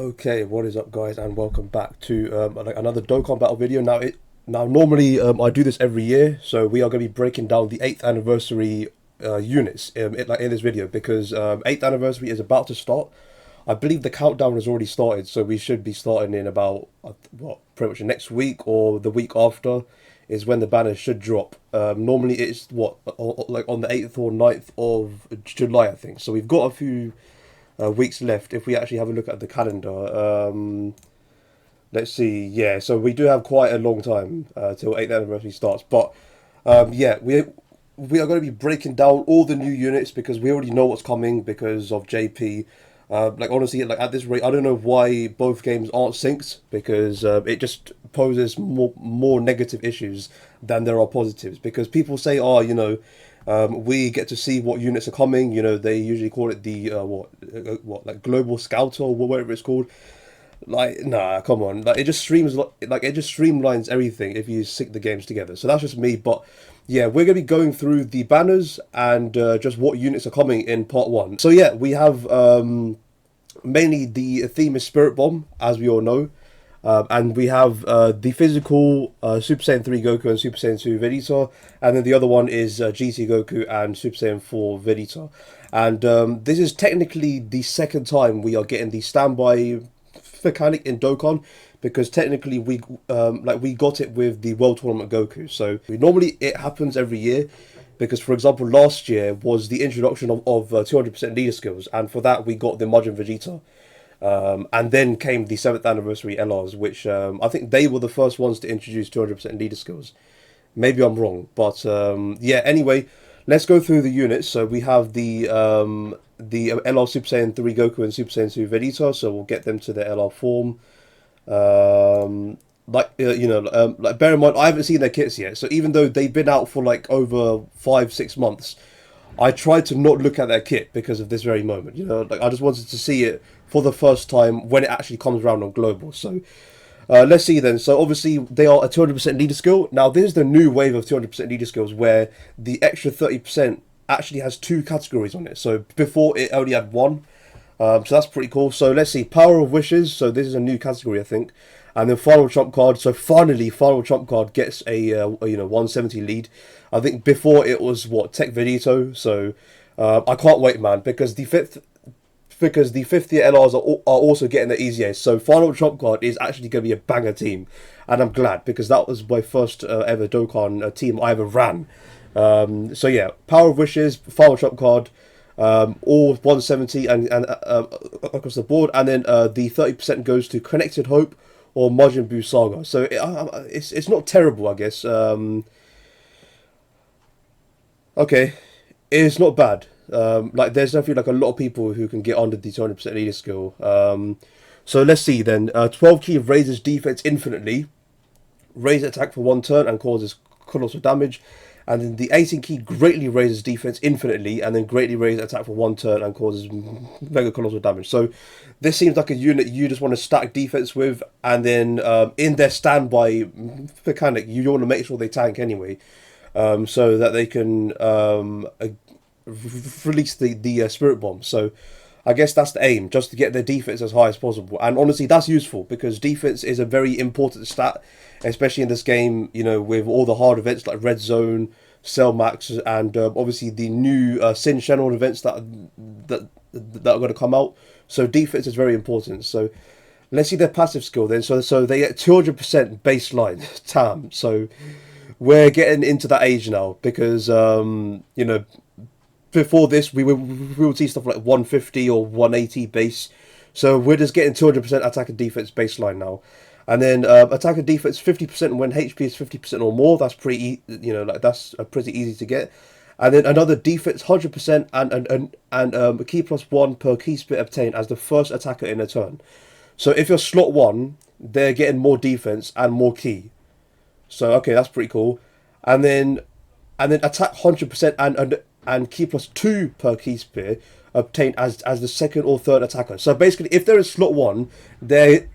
Okay, what is up, guys, and welcome back to another Dokkan battle video. Now normally I do this every year, so we are going to be breaking down the 8th anniversary units in this video because 8th anniversary is about to start. I believe the countdown has already started, so we should be starting in about pretty much next week or the week after is when the banners should drop. Normally it's like on the 8th or 9th of July, I think. So we've got a few weeks left if we actually have a look at the calendar. Let's see. Yeah, so we do have quite a long time till 8th anniversary starts. But yeah, we are going to be breaking down all the new units because we already know what's coming because of JP. Like honestly, like at this rate, I don't know why both games aren't synced because it just poses more negative issues than there are positives. Because people say, oh, we get to see what units are coming. You know, they usually call it the like global scouter or whatever it's called. Like, nah, come on. Like, it just streamlines everything if you sync the games together. So that's just me. But yeah, we're gonna be going through the banners and just what units are coming in part one. So yeah, we have mainly the theme is Spirit Bomb, as we all know. And we have the physical Super Saiyan 3 Goku and Super Saiyan 2 Vegeta, and then the other one is GT Goku and Super Saiyan 4 Vegeta. And this is technically the second time we are getting the standby mechanic in Dokkan, because technically we got it with the World Tournament Goku. So normally it happens every year, because for example last year was the introduction of 200% leader skills, and for that we got the Majin Vegeta. And then came the 7th anniversary LRs, which I think they were the first ones to introduce 200% leader skills. Maybe I'm wrong, but yeah. Anyway, let's go through the units. So we have the LR Super Saiyan 3 Goku and Super Saiyan 2 Vegeta. So we'll get them to their LR form. Like bear in mind, I haven't seen their kits yet. So even though they've been out for like over 5-6 months, I tried to not look at their kit because of this very moment. You know, like I just wanted to see it for the first time when it actually comes around on global. So let's see then. So obviously they are a 200% leader skill. Now this is the new wave of 200% leader skills where the extra 30% actually has 2 categories on it. So before it only had 1. So that's pretty cool. So let's see, Power of Wishes. So this is a new category, I think. And then Final Trump Card. So finally, Final Trump Card gets a 170 lead. I think before it was TEQ Vegito. So I can't wait, man, because the 5th year LRs are also getting the EZA. So Final Trump Card is actually going to be a banger team, and I'm glad because that was my first ever Dokkan team I ever ran. So yeah, Power of Wishes, Final Trump Card. All 170 and across the board, and then the 30% goes to Connected Hope or Majin Buu Saga. So it's not terrible, I guess. Okay, it's not bad. Like there's definitely like a lot of people who can get under the 200% leader skill. So let's see then. 12 key raises defense infinitely, raises attack for 1 turn and causes colossal damage. And then the 18 key greatly raises defense infinitely, and then greatly raises attack for 1 turn and causes mega colossal damage. So this seems like a unit you just want to stack defense with, and then in their standby mechanic, you want to make sure they tank anyway, so that they can release the Spirit Bomb. So I guess that's the aim, just to get their defense as high as possible. And honestly, that's useful because defense is a very important stat, especially in this game, you know, with all the hard events like Red Zone, Cell Max, and obviously the new Sin Shenron events that are going to come out. So defense is very important. So let's see their passive skill then. So they get 200% baseline TAM. So we're getting into that age now because, before this, we would see stuff like 150 or 180 base. So we're just getting 200% attack and defense baseline now. And then attack and defense 50% when HP is 50% or more. That's pretty, that's pretty easy to get. And then another defense 100% and a key +1 per key split obtained as the first attacker in a turn. So if you're slot 1, they're getting more defense and more key. So okay, that's pretty cool. And then attack 100% and key +2 per key spear obtained as the second or third attacker. So basically, if they're in slot 1, they're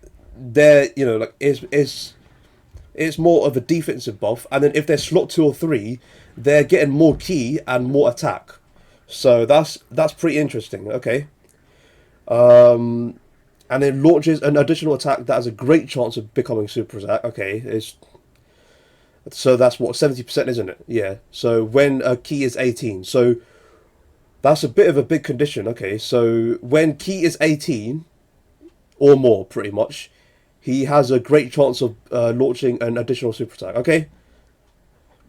it's more of a defensive buff, and then if they're slot 2 or 3, they're getting more key and more attack. So that's pretty interesting. Okay. and then launches an additional attack that has a great chance of becoming super attack. Okay, so that's what, 70%, isn't it? Yeah. So when a key is 18, so that's a bit of a big condition. Okay, so when key is 18 or more, pretty much, he has a great chance of launching an additional super attack. Okay,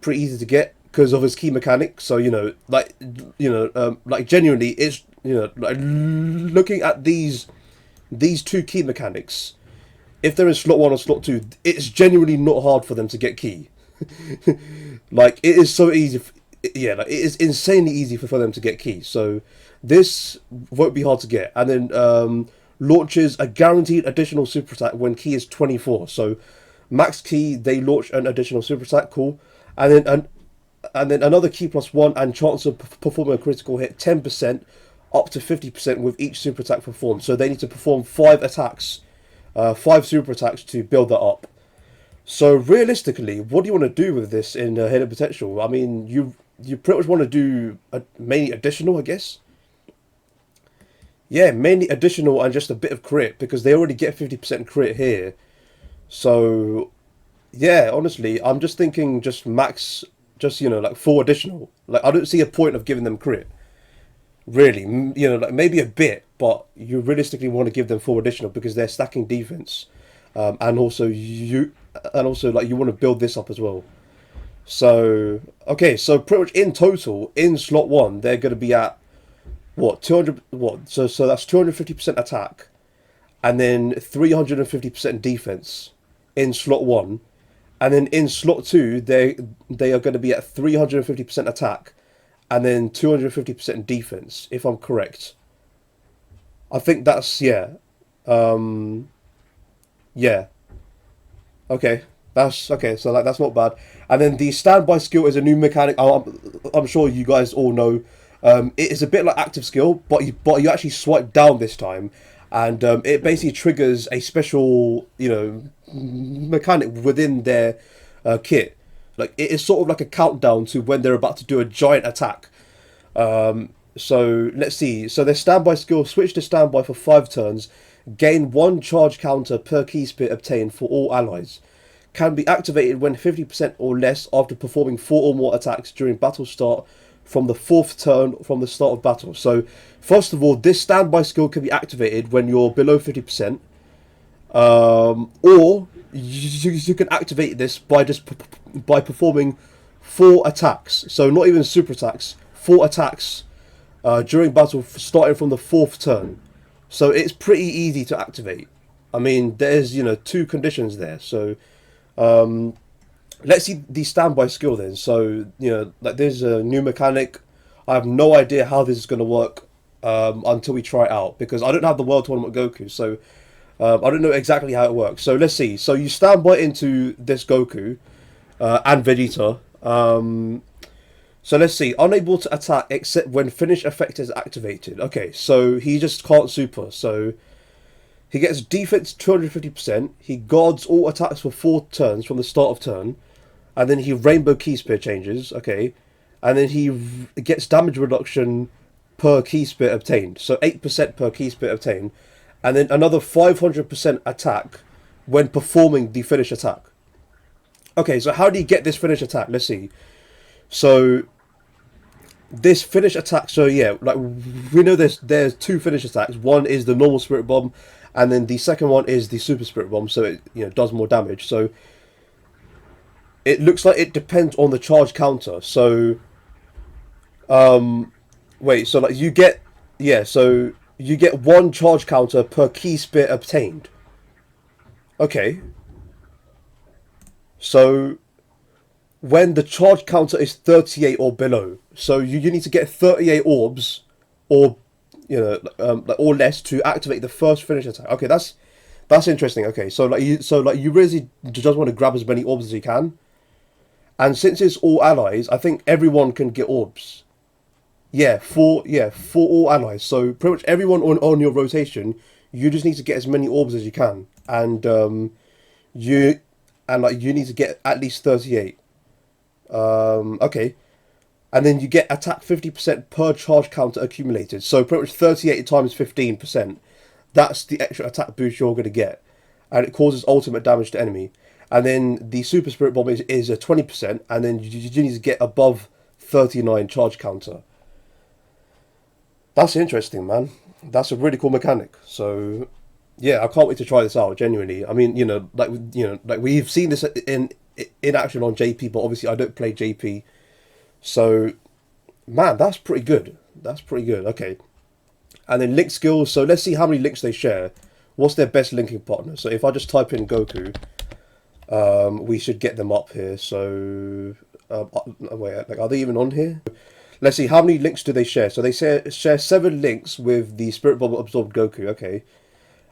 pretty easy to get because of his key mechanic. So like genuinely, it's like looking at these two key mechanics. If they're in slot 1 or slot 2, it's genuinely not hard for them to get key. Like it is so easy. Like it is insanely easy for them to get key. So this won't be hard to get. And then launches a guaranteed additional super attack when key is 24. So max key, they launch an additional super attack. Cool. And then another key +1 and chance of performing a critical hit 10% up to 50% with each super attack performed. So they need to perform 5 attacks, 5 super attacks to build that up. So realistically, what do you want to do with this in Hidden Potential? I mean, you pretty much want to do mainly additional, I guess. Yeah, mainly additional and just a bit of crit because they already get 50% crit here. So yeah, honestly, I'm just thinking just max, just like 4 additional. Like I don't see a point of giving them crit. Really, like maybe a bit, but you realistically want to give them 4 additional because they're stacking defense, and also like you want to build this up as well. So okay, so pretty much in total in slot 1 they're going to be at what 200 what so that's 250% attack, and then 350% defense in slot 1, and then in slot 2 they are going to be at 350% attack and then 250% defense, if I'm correct. I think that's, yeah. Yeah. Okay. That's okay. So like that's not bad. And then the standby skill is a new mechanic. I'm sure you guys all know. It is a bit like active skill, but you actually swipe down this time, and it basically triggers a special mechanic within their kit. Like it is sort of like a countdown to when they're about to do a giant attack. So let's see. So their standby skill, switch to standby for 5 turns. Gain 1 charge counter per key spit obtained for all allies. Can be activated when 50% or less after performing 4 or more attacks during battle start from the 4th turn from the start of battle. So first of all, this standby skill can be activated when you're below 50%. Or you can activate this by performing 4 attacks. So not even super attacks, 4 attacks during battle starting from the 4th turn. So it's pretty easy to activate. I mean, there's 2 conditions there. So let's see the standby skill then. So like there's a new mechanic. I have no idea how this is going to work until we try it out, because I don't have the World Tournament Goku. So I don't know exactly how it works. So let's see. So you standby into this Goku and Vegeta. So let's see. Unable to attack except when finish effect is activated. Okay, so he just can't super. So he gets defense 250%. He guards all attacks for 4 turns from the start of turn. And then he rainbow key spear changes. Okay. And then he gets damage reduction per key spear obtained. So 8% per key spear obtained. And then another 500% attack when performing the finish attack. Okay, so how do you get this finish attack? Let's see. So this finish attack, so yeah, like we know there's 2 finish attacks. One is the normal spirit bomb, and then the second one is the super spirit bomb, so it does more damage. So it looks like it depends on the charge counter. So wait, so like you get so you get 1 charge counter per key spear obtained. Okay. So when the charge counter is 38 or below, so you need to get 38 orbs or or less to activate the first finish attack. Okay, that's interesting. Okay, so you really just want to grab as many orbs as you can, and since it's all allies, I think everyone can get orbs. Yeah, for all allies. So pretty much everyone on your rotation, you just need to get as many orbs as you can, and you need to get at least 38. Okay. And then you get attack 50% per charge counter accumulated. So pretty much 38 times 15%. That's the extra attack boost you're going to get, and it causes ultimate damage to enemy. And then the Super Spirit Bomb is a 20%, and then you need to get above 39 charge counter. That's interesting, man. That's a really cool mechanic. So, yeah, I can't wait to try this out. Genuinely, I mean, like we've seen this in action on JP, but obviously I don't play JP. So, man, that's pretty good. That's pretty good. Okay, and then link skills. So let's see how many links they share. What's their best linking partner? So if I just type in Goku, we should get them up here. So, wait, like, are they even on here? Let's see, how many links do they share? So they share 7 links with the Spirit Bomb Absorbed Goku, okay.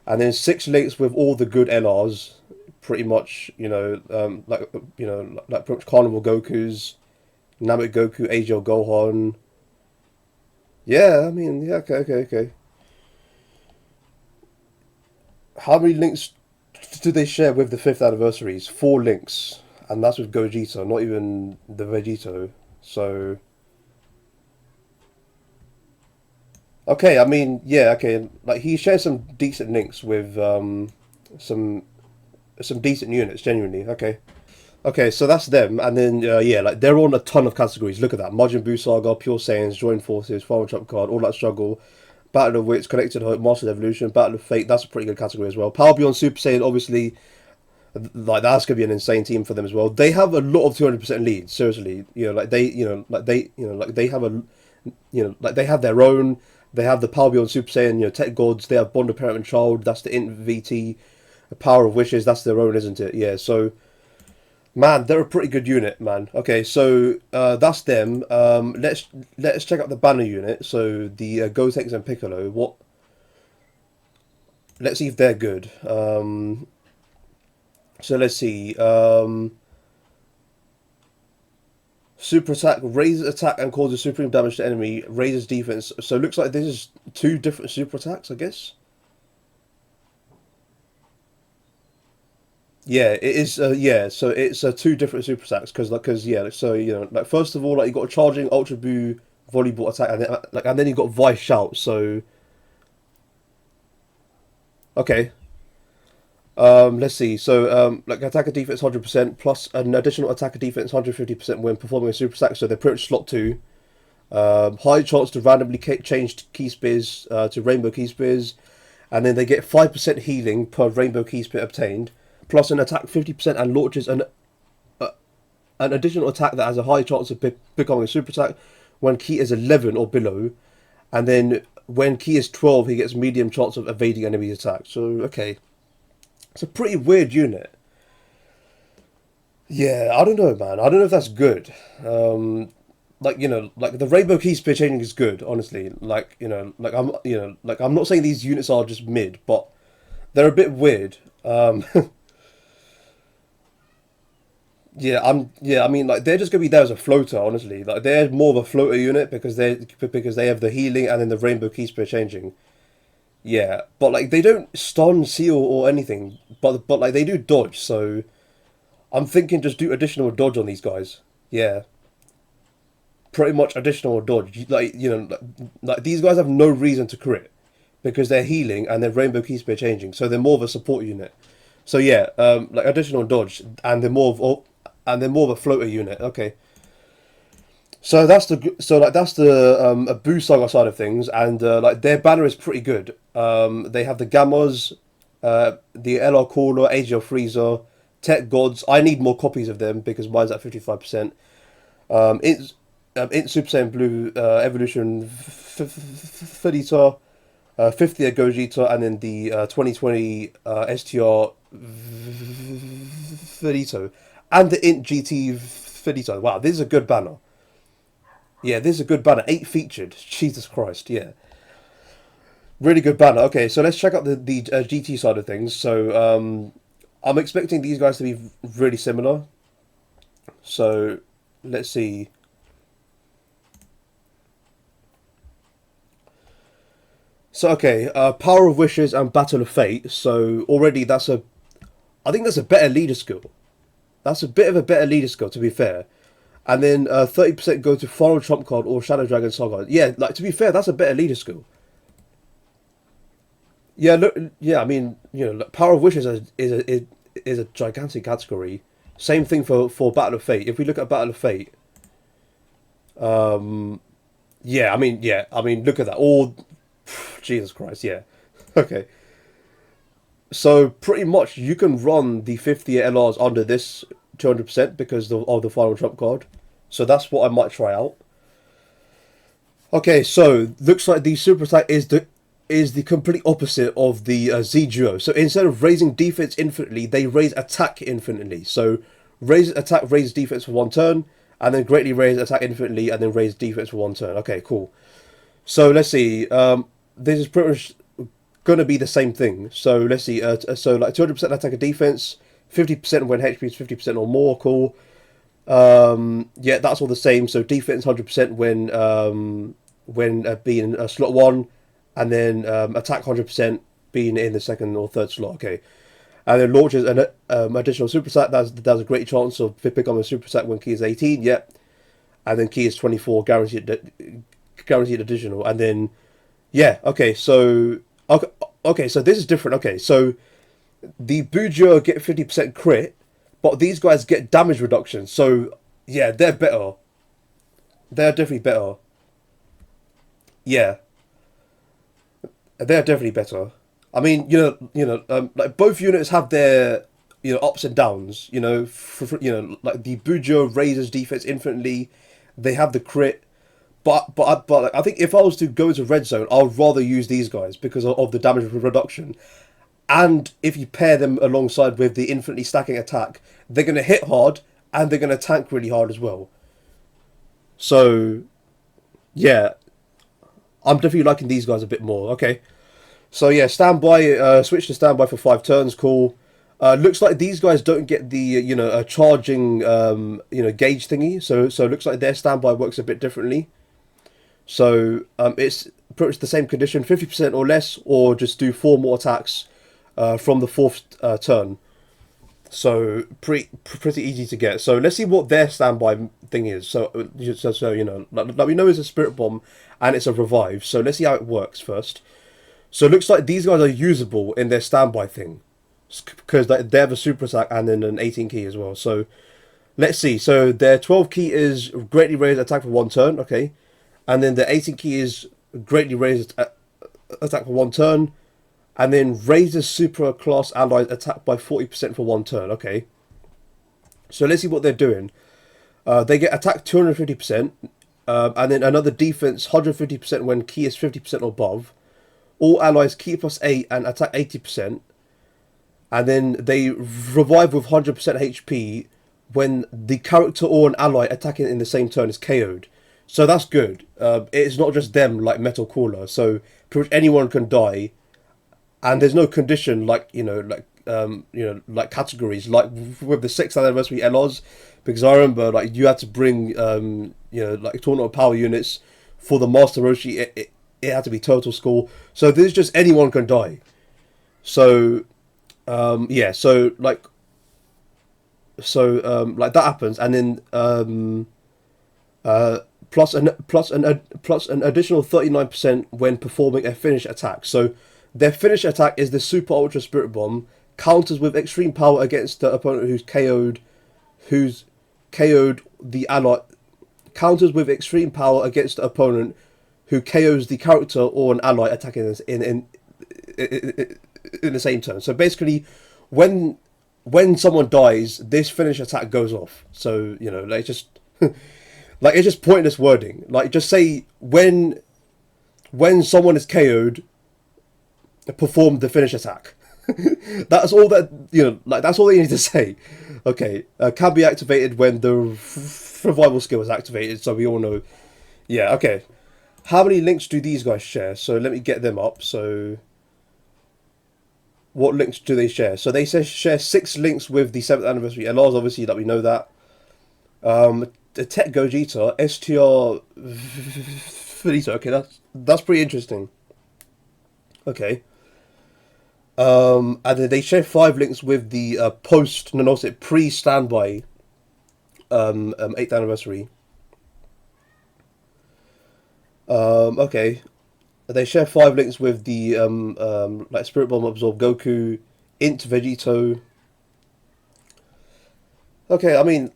And then 6 links with all the good LRs, pretty much, like pretty much Carnival Gokus, Namek Goku, AGL Gohan. Yeah, I mean, yeah, okay. How many links do they share with the 5th anniversaries? 4 links, and that's with Gogeta, not even the Vegito. So, okay, I mean, yeah, okay, like he shares some decent links with some decent units, genuinely. Okay, so that's them, and then yeah, like they're on a ton of categories. Look at that: Majin Buu Saga, Pure Saiyans, Joined Forces, Final Trump Card, All That Struggle, Battle of Wits, Connected Hope, Mastered Evolution, Battle of Fate. That's a pretty good category as well. Power Beyond Super Saiyan, obviously, like that's gonna be an insane team for them as well. They have a lot of 200% leads. Seriously, like they have a, like they have their own. They have the Power Beyond Super Saiyan, Tech Gods. They have Bond of Parent and Child. That's the Int VT. The Power of Wishes. That's their own, isn't it? Yeah. So, man, they're a pretty good unit, man. Okay, so that's them. Let's check out the banner unit. So the Gotenks and Piccolo. Let's see if they're good. So let's see. Super attack, raises attack and causes supreme damage to enemy, raises defense. So it looks like this is 2 different super attacks, I guess. Yeah, it is. Yeah, so it's 2 different super attacks because yeah. So like first of all, like you got a charging Ultra Buu volleyball attack, and then you got Vice Shout. So okay. Let's see. So, like attacker defense 100% plus an additional attacker defense 150% when performing a super attack. So they're pretty much slot 2. High chance to randomly change key spears to rainbow key spears, and then they get 5% healing per rainbow key spear obtained, plus an attack 50% and launches an additional attack that has a high chance of becoming a super attack when key is 11 or below, and then when key is 12, he gets medium chance of evading enemy attacks. So okay. It's a pretty weird unit. Yeah, I don't know, man. I don't know if that's good. Like like the rainbow key spear changing is good, honestly. Like like I'm not saying these units are just mid, but they're a bit weird. Yeah, I mean, like they're just gonna be there as a floater, honestly. Like they're more of a floater unit because they have the healing and then the rainbow key spear changing. Yeah, but like they don't stun, seal, or anything. But like they do dodge. So I'm thinking just do additional dodge on these guys. Yeah, pretty much additional dodge. Like these guys have no reason to crit because they're healing and their rainbow key spear changing. So they're more of a support unit. So yeah, like additional dodge, and they're more of a floater unit. Okay. So that's the Buu Saga side of things, and like their banner is pretty good. They have the Gammas, the LR Caller, AGL Freezer, Tech Gods. I need more copies of them because mine's at 55%. Int Super Saiyan Blue Evolution Vegito, 50 Gogeta, and then the 2020 STR Vegito, and the Int GT Vegito. Wow, this is a good banner. Yeah, this is a good banner. 8 featured. Jesus Christ, yeah. Really good banner. Okay, so let's check out the GT side of things. So, I'm expecting these guys to be really similar. So, let's see. So, okay, Power of Wishes and Battle of Fate. So, already I think that's a better leader skill. That's a bit of a better leader skill, to be fair. And then 30% go to Final Trump Card or Shadow Dragon Saga. Yeah, like to be fair, that's a better leader skill. Yeah, look, yeah. I mean, look, Power of Wish is a gigantic category. Same thing for Battle of Fate. If we look at Battle of Fate, yeah. I mean, look at that. All Jesus Christ, yeah. Okay, so pretty much you can run the 50 LRs under this 200% because of the final trump card. So that's what I might try out. Okay, so looks like the super attack is the complete opposite of the Z Duo. So instead of raising defense infinitely, they raise attack infinitely. So raise attack, raise defense for one turn, and then greatly raise attack infinitely, and then raise defense for one turn. Okay, cool. So let's see. This is pretty much gonna be the same thing. So let's see. So like 200% attack and defense, 50% when HP is 50% or more. Cool. Yeah, that's all the same. So defense 100% when being slot one, and then attack 100% being in the second or third slot. Okay, and then launches an additional super set. That's a great chance of picking up a super set when key is 18. Yep, and then key is 24, guaranteed additional, and then yeah. Okay, so this is different. Okay, so the Buu Duo get 50% crit, but these guys get damage reduction. So yeah, they're better. They're definitely better. Yeah, they're definitely better. I mean, like both units have their ups and downs. Like the Buu Duo raises defense infinitely. They have the crit, but like, I think if I was to go into red zone, I'd rather use these guys because of the damage reduction. And if you pair them alongside with the infinitely stacking attack, they're going to hit hard and they're going to tank really hard as well. So, yeah, I'm definitely liking these guys a bit more. Okay. So, yeah, standby, switch to standby for 5 turns. Cool. Looks like these guys don't get the, charging, gauge thingy. So it looks like their standby works a bit differently. So, it's pretty much the same condition 50% or less, or just do 4 more attacks from the fourth turn. So pretty easy to get. So let's see what their standby thing is. So like we know it's a spirit bomb and it's a revive. So let's see how it works first. So it looks like these guys are usable in their standby thing because they have a super attack and then an 18 key as well. So let's see. So their 12 key is greatly raised attack for one turn. Okay, and then the 18 key is greatly raised attack for one turn. And then raises super class allies attack by 40% for one turn. Okay. So let's see what they're doing. They get attack 250%. And then another defense 150% when key is 50% or above. All allies key plus 8 and attack 80%. And then they revive with 100% HP when the character or an ally attacking in the same turn is KO'd. So that's good. It's not just them like Metal Cooler. So pretty much anyone can die. And there's no condition like like categories like with the 6th anniversary LRs, because I remember like you had to bring like tournament power units for the Master Roshi. It had to be total score. So there's just anyone can die. So yeah, like that happens, and then plus an additional 39% when performing a finish attack. So their finish attack is the Super Ultra Spirit Bomb, counters with extreme power against the opponent who's KO'd the ally, counters with extreme power against the opponent who KOs the character or an ally attacking in the same turn. So basically, when someone dies, this finish attack goes off. So like just like it's just pointless wording. Like just say when someone is KO'd, perform the finish attack. That's all that like that's all they need to say. Okay, can be activated when the revival skill is activated. So we all know. Yeah. Okay. How many links do these guys share? So let me get them up. So what links do they share? So they share 6 links with the 7th anniversary LRs. Obviously, that we know that. The TEQ Gogeta STR Vegito. Okay, that's pretty interesting. Okay. And then they share 5 links with the pre-standby 8th anniversary. Okay. They share 5 links with the like Spirit Bomb Absorb Goku, Int Vegito. Okay, I mean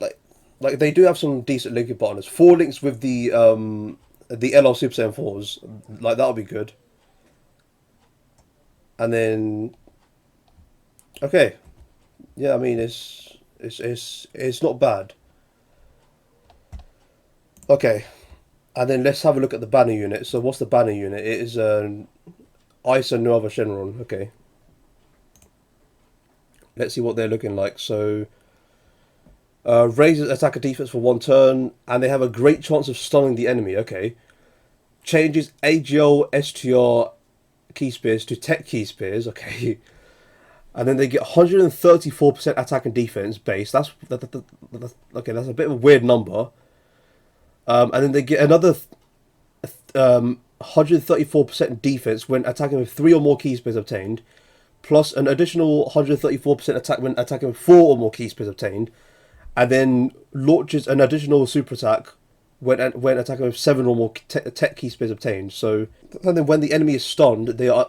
like they do have some decent linking partners. 4 links with the LR Super Saiyan 4s. Like that'll be good. And then okay, yeah, I mean it's not bad. Okay, and then let's have a look at the banner unit. So what's the banner unit? It is EZA Nuova Shenron. Okay, let's see what they're looking like. So raises attacker defense for 1 turn, and they have a great chance of stunning the enemy. Okay, changes AGL STR key spears to TEQ key spears. Okay, and then they get 134% attack and defense base. Okay. That's a bit of a weird number. And then they get another 134% defense when attacking with 3 or more key spears obtained, plus an additional 134% attack when attacking with 4 or more key spears obtained, and then launches an additional super attack when attacking with 7 or more TEQ key spears obtained. So, and then when the enemy is stunned, they are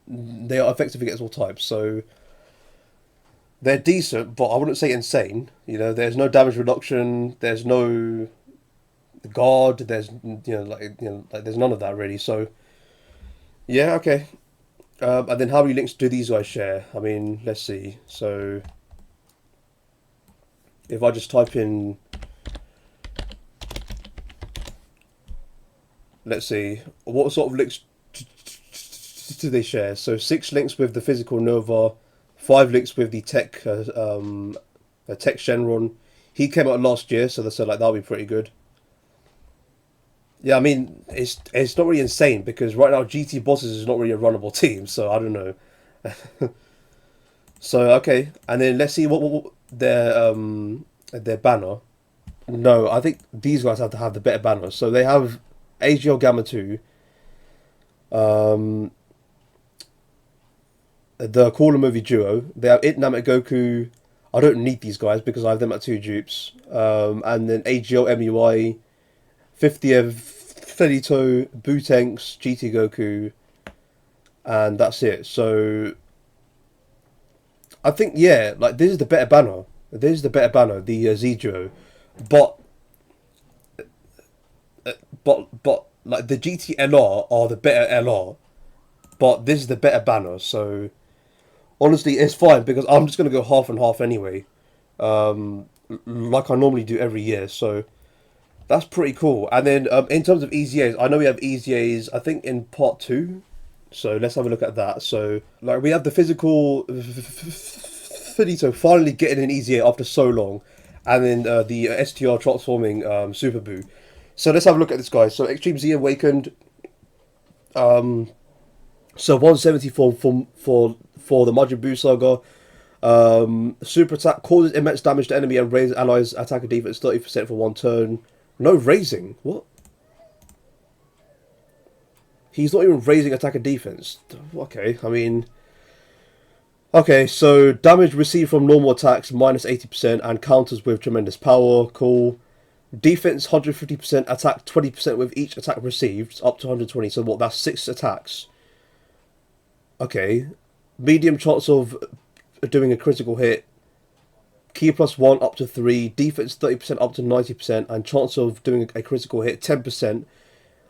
effective against all types. So they're decent, but I wouldn't say insane. You know, there's no damage reduction. There's no guard. There's like there's none of that really. So yeah, okay. And then how many links do these guys share? I mean, let's see. So if I just type in, let's see, what sort of links do they share? So 6 links with the physical Nova, 5 links with the TEQ Shenron. He came out last year, so they said like that'll be pretty good. Yeah, I mean it's not really insane because right now GT Bosses is not really a runnable team, so I don't know. So okay, and then let's see what their banner. No, I think these guys have to have the better banner. So they have AGL Gamma 2, the Cooler Movie Duo. They have It Namek Goku. I don't need these guys because I have them at 2 dupes. And then AGL MUI, 50th Felito, Butenks, GT Goku, and that's it. So I think yeah, like this is the better banner. This is the better banner, the Z Duo, but like the GT LR are the better LR, but this is the better banner. So honestly, it's fine because I'm just gonna go half and half anyway, like I normally do every year. So that's pretty cool. And then in terms of EZAs, I know we have EZAs, I think in part 2. So let's have a look at that. So like we have the physical Finito finally getting an EZA after so long. And then the STR Transforming Super Buu. So let's have a look at this guy. So Extreme Z Awakened. So 174 for the Majin Buu Saga. Super attack causes immense damage to enemy and raises allies attack and defense 30% for 1 turn. No raising. What? He's not even raising attack and defense. Okay, I mean... Okay, so damage received from normal attacks minus 80% and counters with tremendous power. Cool. Defense 150%, attack 20% with each attack received, up to 120. So what, that's 6 attacks. Okay. Medium chance of doing a critical hit. Key +1 up to 3, defense 30% up to 90%, and chance of doing a critical hit 10%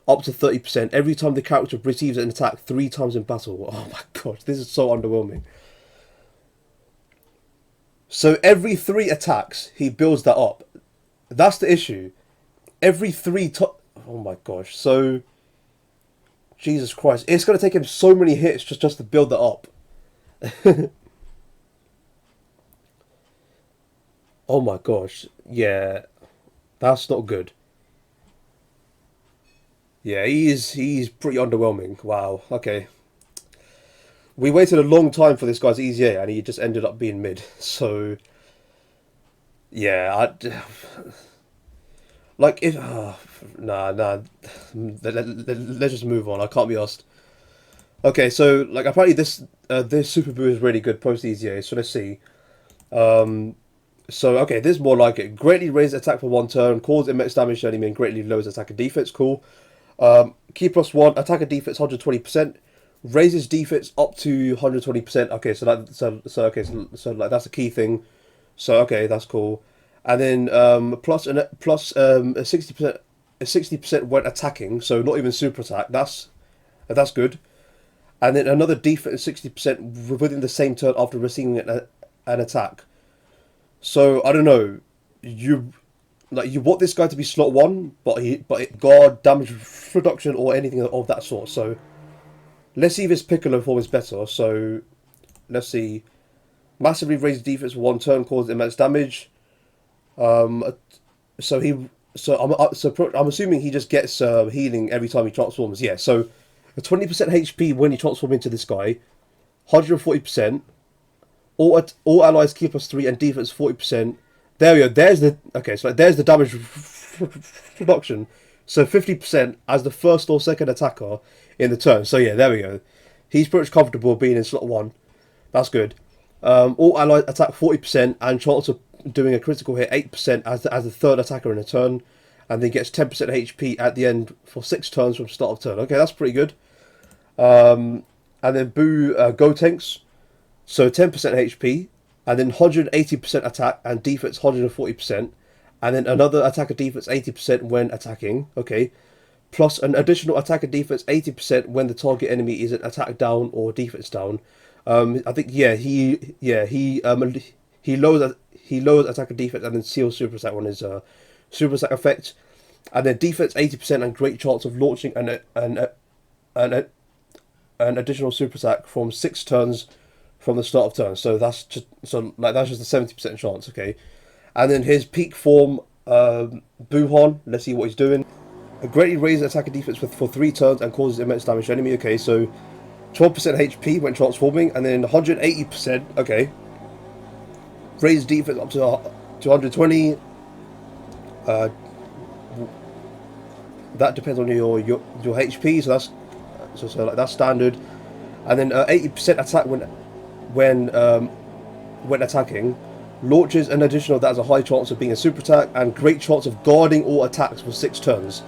up to 30% every time the character receives an attack 3 times in battle. Oh my gosh, this is so underwhelming. So every 3 attacks, he builds that up. That's the issue. Every 3 oh my gosh, so... Jesus Christ, it's going to take him so many hits just to build that up. Oh my gosh, yeah, that's not good. Yeah, he's pretty underwhelming. Wow, okay. We waited a long time for this guy's EZA and he just ended up being mid. So, yeah, like if nah, let's just move on. I can't be asked. Okay, so like apparently this Super Buu is really good post EZA. So let's see. So, okay, this is more like it. Greatly raises attack for 1 turn, causes immense damage to enemy, and greatly lowers attack and defense. Cool. Key plus one, attacker defense 120%, raises defense up to 120%. Okay, so like that's a key thing. So okay, that's cool. And then plus a 60% when attacking, so not even super attack. That's good. And then another defense 60% within the same turn after receiving an attack. So I don't know, you want this guy to be slot one, but guard damage reduction or anything of that sort. So let's see if his Piccolo form is better. So let's see, massively raised defense for one turn, causes immense damage. So I'm assuming he just gets healing every time he transforms. Yeah, so a 20% HP when you transform into this guy, 140%. All allies keep plus 3 and defense 40%. There we go. There's the damage reduction. So 50% as the first or second attacker in the turn. So yeah, there we go. He's pretty much comfortable being in slot 1. That's good. All allies attack 40% and chance of doing a critical hit 8% as the third attacker in a turn, and then gets 10% HP at the end for 6 turns from start of turn. Okay, that's pretty good. And then Buu Gotenks, so 10% HP, and then 180% attack and defense 140%, and then another attacker defense 80% when attacking. Okay, plus an additional attacker defense 80% when the target enemy is an attack down or defense down. I think he lowers attacker defense and then seals super attack on his super attack effect, and then defense 80% and great chance of launching an additional super attack from 6 turns from the start of turn. So that's just a 70% chance. Okay, and then his peak form, Buuhan. Let's see what he's doing. A greatly raises attacker defense for 3 turns and causes immense damage to enemy. Okay, so 12% HP when transforming, and then 180%. Okay, raise defense up to 120. That depends on your HP. So that's standard. And then 80% attack when attacking, launches an additional that has a high chance of being a super attack and great chance of guarding all attacks for 6 turns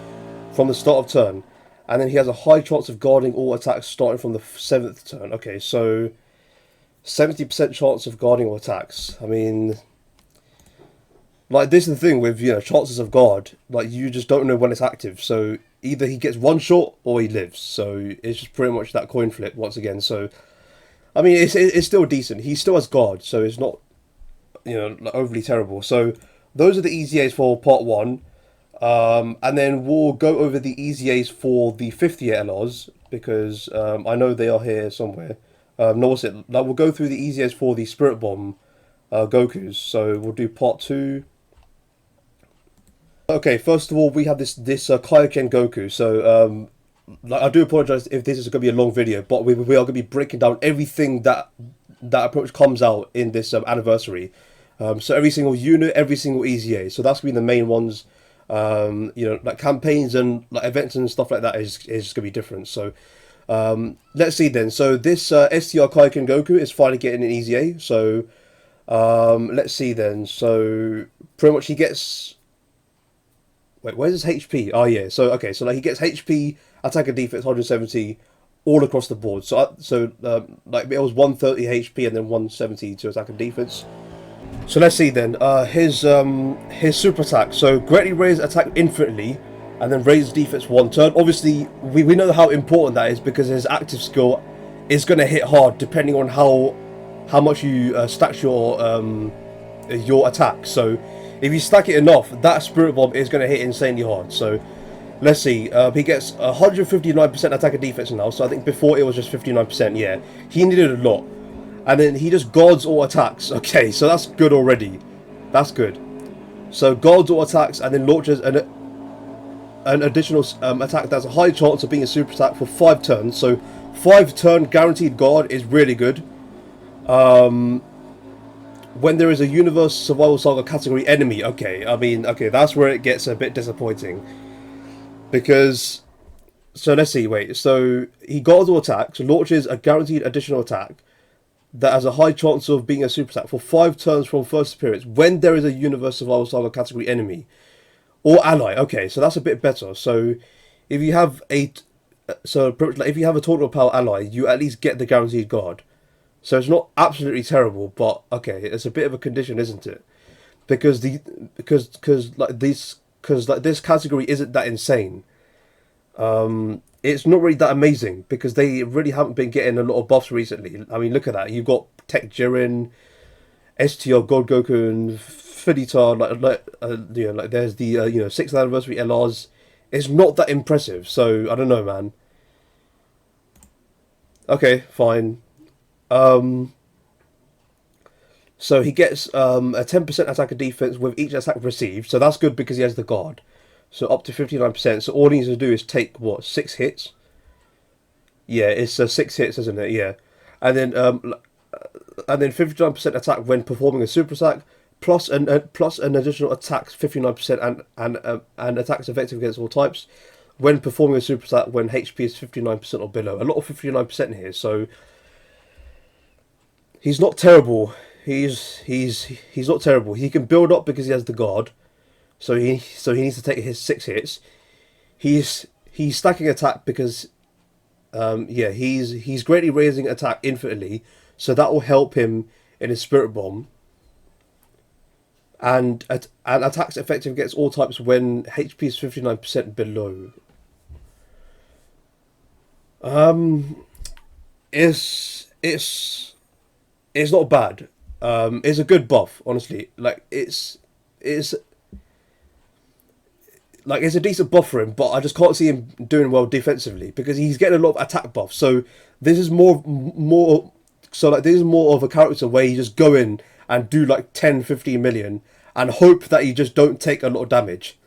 from the start of turn. And then he has a high chance of guarding all attacks starting from the 7th turn. Okay, so 70% chance of guarding all attacks. I mean, like, this is the thing with, chances of guard. Like, you just don't know when it's active. So either he gets one shot or he lives. So it's just pretty much that coin flip once again. So I mean, it's still decent. He still has guard, so it's not overly terrible. So those are the EZAs for part 1. And then we'll go over the EZAs for the 5th year LRs, because I know they are here somewhere. No, what's it? Like, we'll go through the EZAs for the Spirit Bomb Gokus. So we'll do part 2. Okay, first of all, we have this Kaioken Goku. So I do apologize if this is going to be a long video, but we are going to be breaking down everything that approach comes out in this anniversary. So every single unit, every single EZA. So that's going to be the main ones. Like campaigns and like events and stuff like that is just going to be different. So let's see then. So this STR Kaioken Goku is finally getting an EZA. So let's see then. So pretty much he gets... Wait, where's his HP? Oh yeah, so okay, so like he gets HP, attack and defense 170 all across the board. So like it was 130 HP and then 170 to attack and defense. So let's see then. His super attack. So greatly raise attack infinitely, and then raise defense 1 turn. Obviously, we know how important that is because his active skill is going to hit hard depending on how much you stack your attack. So if you stack it enough, that Spirit Bomb is going to hit insanely hard. So let's see. He gets 159% attack and defense now. So I think before it was just 59%. Yeah, he needed a lot. And then he just guards all attacks. Okay, so that's good already. That's good. So guards all attacks and then launches an additional attack that's a high chance of being a super attack for 5 turns. So 5 turn guaranteed guard is really good. When there is a Universe Survival Saga category enemy, okay, I mean, okay, that's where it gets a bit disappointing. Because, so let's see, wait, so he guards all attacks, launches a guaranteed additional attack that has a high chance of being a super attack for 5 turns from first appearance when there is a Universe Survival Saga category enemy or ally. Okay, so that's a bit better. So if you have a so pretty much like if you have a total power ally, you at least get the guaranteed guard. So it's not absolutely terrible, but okay, it's a bit of a condition, isn't it? Because the because like this category isn't that insane. It's not really that amazing because they really haven't been getting a lot of buffs recently. I mean, look at that. You've got TEQ Jiren, STR Goku, and Vegeta. Like there's the 6th anniversary LRs. It's not that impressive. So I don't know, man. Okay, fine. So he gets a 10% attack and defense with each attack received. So that's good because he has the guard. So up to 59%. So all he needs to do is take, what, 6 hits? Yeah, it's 6 hits, isn't it? Yeah. And then 59% attack when performing a super attack, plus an additional attack 59% and attacks effective against all types when performing a super attack when HP is 59% or below. A lot of 59% here, so he's not terrible. He's not terrible. He can build up because he has the guard. So he needs to take his 6 hits. He's stacking attack because he's greatly raising attack infinitely, so that will help him in his spirit bomb. And attacks effective against all types when HP is 59% below. It's not bad. It's a good buff, honestly. Like it's a decent buff for him, but I just can't see him doing well defensively because he's getting a lot of attack buff. So this is more of a character where you just go in and do like 10, 15 million and hope that you just don't take a lot of damage.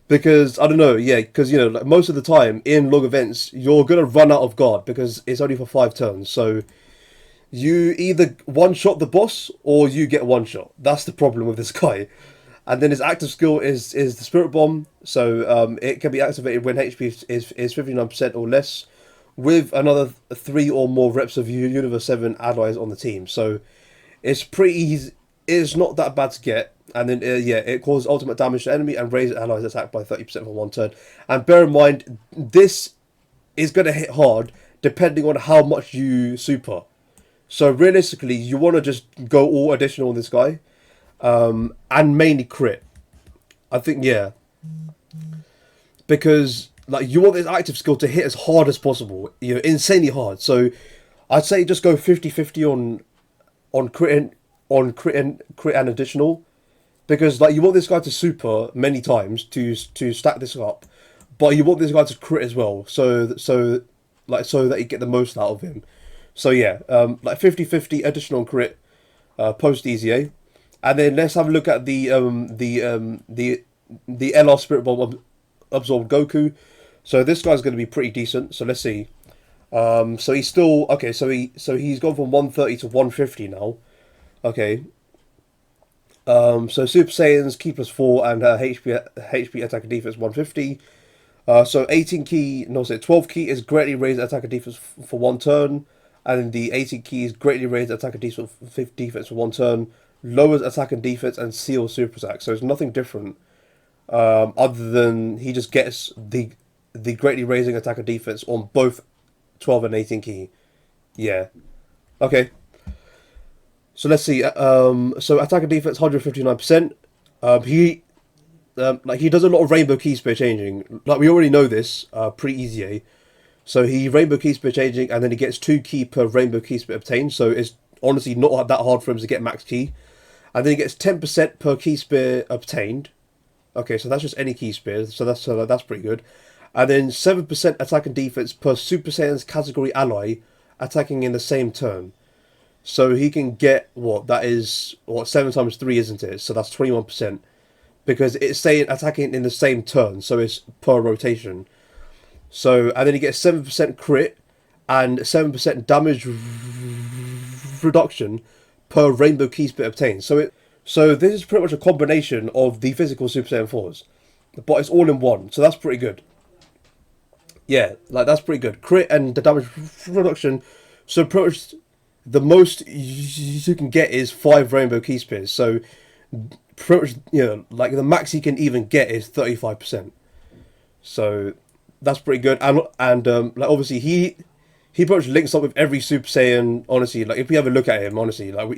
Because I don't know, yeah, because like most of the time in long events you're gonna run out of guard because it's only for 5 turns. So you either one shot the boss or you get one shot. That's the problem with this guy. And then his active skill is the Spirit Bomb, so it can be activated when HP is 59% or less, with another 3 or more reps of Universe 7 allies on the team. So it's pretty easy. It's not that bad to get. And then it causes ultimate damage to enemy and raises allies attack by 30% for 1 turn. And bear in mind, this is going to hit hard depending on how much you super. So realistically, you want to just go all additional on this guy. And mainly crit. I think, yeah. Because like you want this active skill to hit as hard as possible, insanely hard. So I'd say just go 50-50 on crit and additional, because like you want this guy to super many times to stack this up, but you want this guy to crit as well, so that you get the most out of him. So yeah, like 50-50 additional crit post EZA. And then let's have a look at the LR Spirit Bomb absorbed Goku. So this guy's going to be pretty decent. So let's see. So he's still okay. So he's gone from 130 to 150 now. Okay. So Super Saiyan's Ki plus 4 and HP attack and defense 150. So 12 Ki is greatly raised attack and defense for 1 turn, and then the 18 Ki is greatly raised attack and defense for 1 turn. Lowers attack and defense and seals super attack. So it's nothing different, other than he just gets the greatly raising attack and defense on both 12 and 18 Ki. Yeah. Okay. So let's see. So attack and defense 159%. He does a lot of rainbow key spear changing. Like we already know this pre-EZA. So he rainbow key spear changing, and then he gets 2 Ki per rainbow key spear obtained. So it's honestly not that hard for him to get max Ki. And then he gets 10% per key spear obtained. Okay, so that's just any key spear. So that's pretty good. And then 7% attack and defense per Super Saiyan's category ally attacking in the same turn. So he can get, that is 7 times 3, isn't it? So that's 21%. Because it's saying attacking in the same turn, so it's per rotation. So, and then he gets 7% crit and 7% damage reduction per rainbow key spear obtained. So this is pretty much a combination of the physical Super Saiyan 4s, but it's all in one. So that's pretty good. Yeah, like that's pretty good. Crit and the damage reduction. So pretty much the most you can get is 5 rainbow key spears. So pretty much, like the max you can even get is 35%. So that's pretty good. And like obviously he pretty much links up with every Super Saiyan. Honestly, like if we have a look at him, honestly, like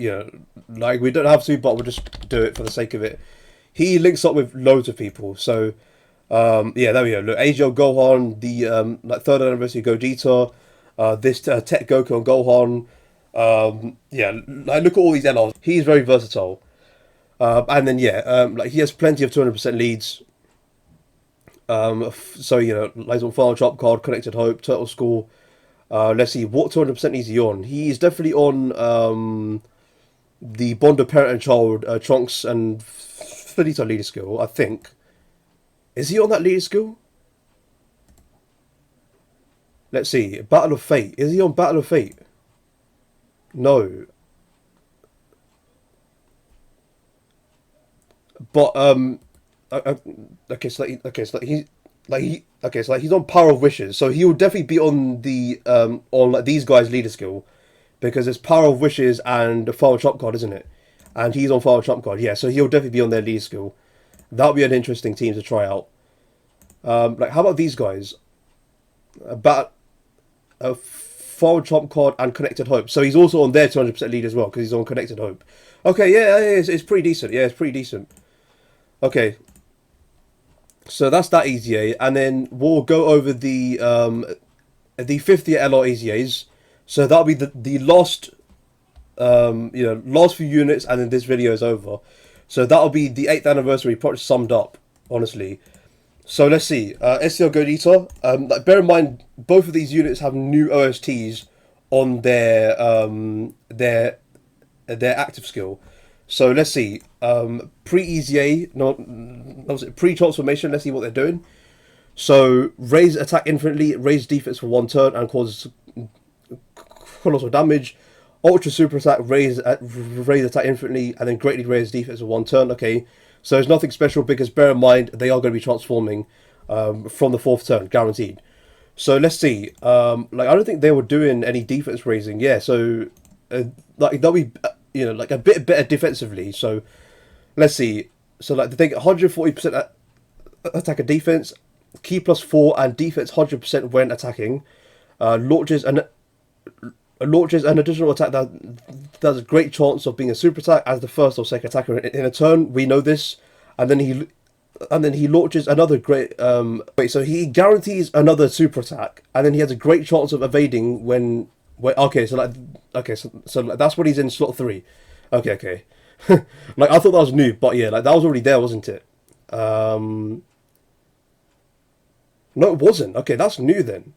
like we don't have to, but we'll just do it for the sake of it. He links up with loads of people. So yeah, there we go. Look, AGL Gohan, the like third anniversary Gogeta, this TEQ Goku and Gohan. Yeah, like look at all these LRs. He's very versatile. And then yeah, like he has plenty of 200% leads. So like he's on Final Drop Card, Connected Hope, Turtle School. Let's see, what 200% is he on? He's definitely on the Bond of Parent and Child, Trunks and Finito leader skill, I think. Is he on that leader skill? Let's see, Battle of Fate. Is he on Battle of Fate? No. But okay, so he's on Power of Wishes, so he will definitely be on the on like these guys' leader skill, because it's Power of Wishes and the Final Trump card, isn't it? And he's on Final Trump card, yeah. So he'll definitely be on their leader skill. That would be an interesting team to try out. Like how about these guys? About a Final Trump card and Connected Hope. So he's also on their 200% lead as well because he's on Connected Hope. Okay, yeah, it's pretty decent. Yeah, it's pretty decent. Okay, so that's that EZA, and then we'll go over the 50th LR EZAs. So that'll be the last last few units, and then this video is over. So that'll be the 8th anniversary, probably summed up, honestly. So let's see, STR Gogeta. Like bear in mind, both of these units have new OSTs on their active skill. So let's see, pre-EZA, pre-transformation, let's see what they're doing. So raise attack infinitely, raise defense for 1 turn and cause colossal damage. Ultra super attack, raise attack infinitely, and then greatly raise defense for 1 turn. Okay, so there's nothing special because bear in mind they are going to be transforming from the 4th turn, guaranteed. So let's see, like I don't think they were doing any defense raising. Yeah, so like they'll be like a bit better defensively. So let's see. So like they get 140% attack and defense, key +4 and defense 100% when attacking. Launches an additional attack that has a great chance of being a super attack as the first or second attacker in a turn. We know this, and then he launches another great. Wait, so he guarantees another super attack, and then he has a great chance of evading when. Okay, so like that's when he's in slot 3. Okay. Like I thought that was new, but yeah, like that was already there, wasn't it? No, it wasn't. Okay, that's new then.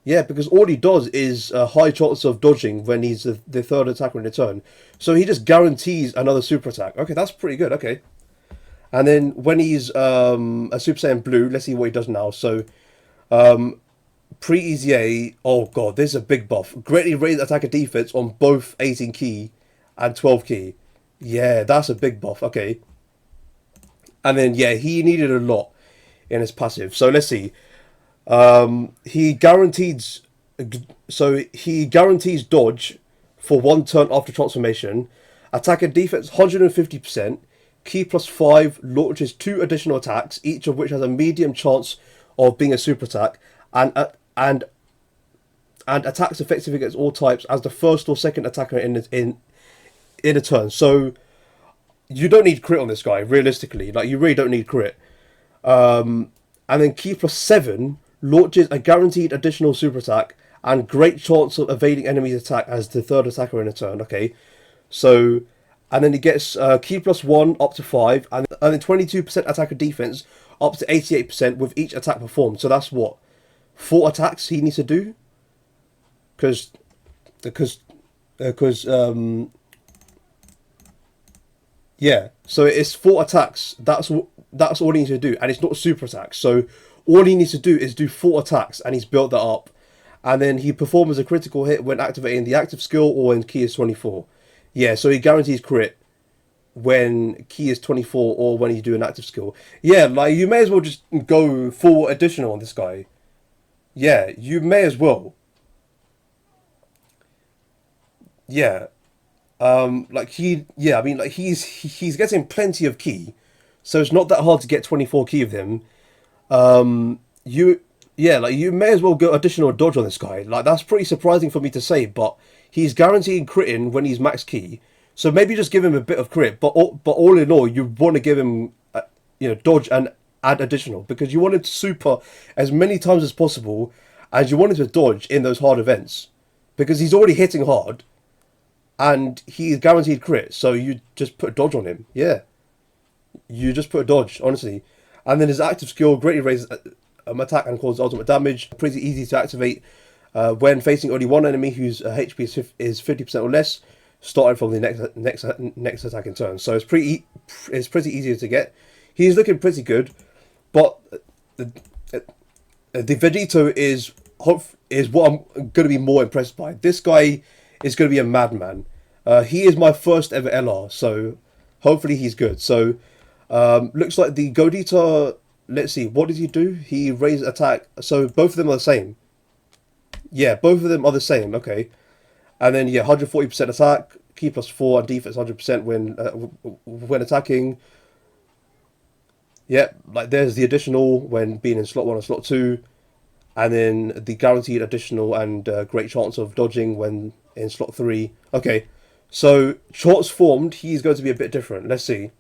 Yeah, because all he does is a high chance of dodging when he's the third attacker in the turn. So he just guarantees another super attack. Okay, that's pretty good. Okay. And then when he's a Super Saiyan Blue, let's see what he does now. So pre-EZA, oh god, this is a big buff. Greatly raise attack and defense on both 18 key and 12 key. Yeah, that's a big buff. Okay. And then, yeah, he needed a lot in his passive. So let's see. He guarantees dodge for 1 turn after transformation. Attack and defense 150%. Key +5 launches 2 additional attacks, each of which has a medium chance of being a super attack, and attacks effective against all types as the first or second attacker in a turn. So you don't need crit on this guy, realistically. Like you really don't need crit. And then key +7 launches a guaranteed additional super attack and great chance of evading enemy's attack as the third attacker in a turn. Okay, so and then he gets key +1 up to 5, and then 22% attack and defense up to 88% with each attack performed. So that's what 4 attacks he needs to do. Because yeah, so it's 4 attacks. That's all he needs to do, and it's not super attacks. So all he needs to do is do 4 attacks, and he's built that up. And then he performs a critical hit when activating the active skill or when key is 24. Yeah, so he guarantees crit when key is 24 or when you do an active skill. Yeah, like you may as well just go full additional on this guy. Yeah, you may as well. Yeah. Like I mean, like he's getting plenty of key, so it's not that hard to get 24 key of him. you, yeah, like you may as well go additional dodge on this guy. Like that's pretty surprising for me to say, but he's guaranteed critting when he's max key. So maybe just give him a bit of crit, but all in all, you want to give him, dodge and add additional because you want him to super as many times as possible, as you want him to dodge in those hard events, because he's already hitting hard, and he's guaranteed crit. So you just put a dodge on him. Yeah, you just put a dodge, honestly. And then his active skill greatly raises attack and causes ultimate damage. Pretty easy to activate when facing only one enemy whose HP is 50% or less, starting from the next attacking turn. So it's pretty easy to get. He's looking pretty good, but the Vegito is what I'm going to be more impressed by. This guy is going to be a madman. He is my first ever LR, so hopefully he's good. So looks like the Gogeta, let's see, what does he do? He raises attack, so both of them are the same. Yeah, both of them are the same, okay. And then, yeah, 140% attack, key +4, and defense 100% when attacking. Yep, like there's the additional when being in slot 1 or slot 2. And then the guaranteed additional and great chance of dodging when in slot 3. Okay, so transformed, he's going to be a bit different. Let's see.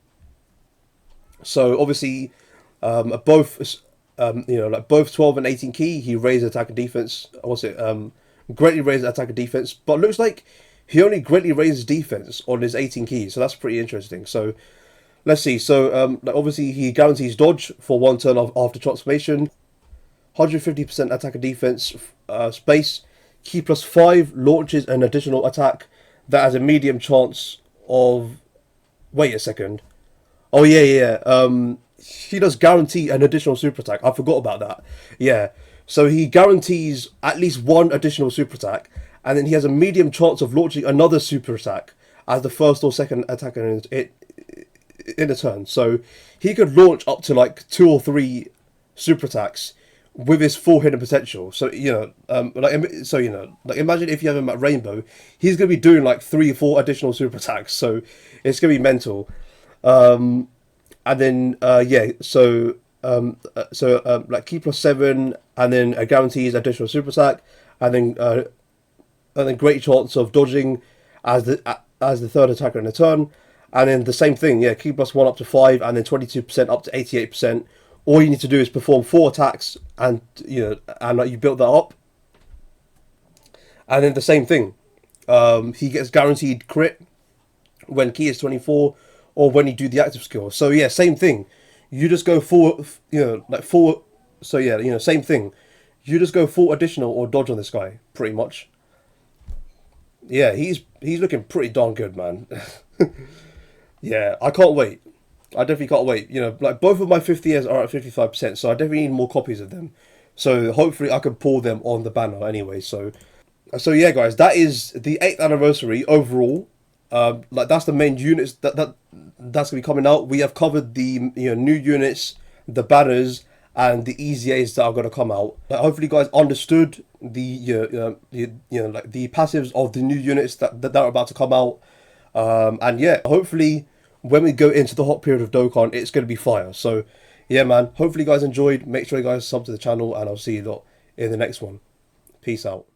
So obviously, both like both 12 and 18 key, he raised attack and defense. What's it? Greatly raised attack and defense, but looks like he only greatly raises defense on his 18 keys. So that's pretty interesting. So let's see. So like obviously he guarantees dodge for 1 turn after transformation. 150% attack and defense space. Key +5 launches an additional attack that has a medium chance of. Wait a second. Oh yeah. He does guarantee an additional super attack. I forgot about that. Yeah. So he guarantees at least 1 additional super attack, and then he has a medium chance of launching another super attack as the first or second attack in a turn. So he could launch up to like 2 or 3 super attacks with his full hidden potential. So like imagine if you have him at Rainbow, he's gonna be doing like 3 or 4 additional super attacks. So it's gonna be mental. And then like key +7, and then a guarantees additional super attack, and then great chance of dodging as the third attacker in a turn, and then the same thing, yeah, key +1 up to 5, and then 22% up to 88%. All you need to do is perform 4 attacks, and you build that up, and then the same thing. He gets guaranteed crit when key is 24, or when you do the active skill. So yeah, same thing. You just go full, So yeah, same thing. You just go full additional or dodge on this guy, pretty much. Yeah, he's looking pretty darn good, man. Yeah, I can't wait. I definitely can't wait. Like both of my 50s are at 55%, so I definitely need more copies of them. So hopefully I can pull them on the banner anyway. So yeah, guys, that is the 8th anniversary overall. Like that's the main units that's gonna be coming out. We have covered the new units, the banners, and the EZAs that are gonna come out. Hopefully, you guys understood the like the passives of the new units that are about to come out. And yeah, hopefully when we go into the hot period of Dokkan, it's gonna be fire. So yeah, man. Hopefully, you guys enjoyed. Make sure you guys sub to the channel, and I'll see you lot in the next one. Peace out.